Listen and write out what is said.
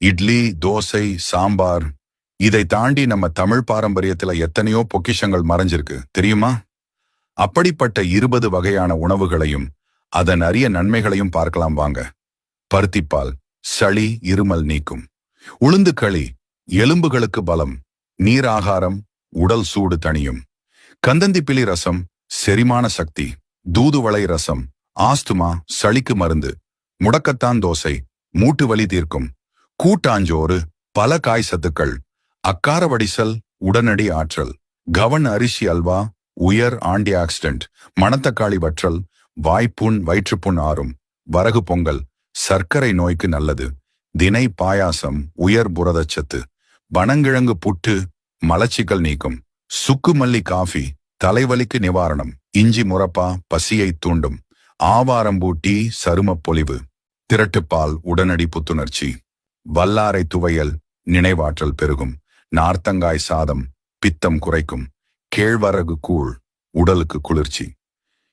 இட்லி, தோசை, சாம்பார், இதை தாண்டி நம்ம தமிழ் பாரம்பரியத்துல எத்தனையோ பொக்கிஷங்கள் மறைஞ்சிருக்கு தெரியுமா? அப்படிப்பட்ட 20 வகையான உணவுகளையும் அதன் அரிய நன்மைகளையும் பார்க்கலாம் வாங்க. பருத்திப்பால் சளி இருமல் நீக்கும். உளுந்து களி எலும்புகளுக்கு பலம். நீர் ஆகாரம் உடல் சூடு தணியும். கந்தந்திப்பிலி ரசம் செரிமான சக்தி. தூதுவளை ரசம் ஆஸ்துமா சளிக்கு மருந்து. முடக்கத்தான் தோசை மூட்டு வலி தீர்க்கும். கூட்டாஞ்சோறு பல காய் சத்துக்கள். அக்கார வடிசல் உடனடி ஆற்றல். கவன் அரிசி அல்வா உயர் ஆன்டி ஆக்சிடென்ட். மணத்தக்காளி வற்றல் வாய்ப்புண் வயிற்றுப்புண் ஆறும். வரகு பொங்கல் சர்க்கரை நோய்க்கு நல்லது. தினை பாயாசம் உயர் புரதச்சத்து. பனங்கிழங்கு புட்டு மலச்சிக்கல் நீக்கும். சுக்குமல்லி காஃபி தலைவலிக்கு நிவாரணம். இஞ்சி முரப்பா பசியை தூண்டும். ஆவாரம்பூ டீ சருமப் பொலிவு. திரட்டுப்பால் உடனடி புத்துணர்ச்சி. வல்லாரை துவையல் நினைவாற்றல் பெருகும். நார்த்தங்காய் சாதம் பித்தம் குறைக்கும். கேழ்வரகு கூழ் உடலுக்கு குளிர்ச்சி.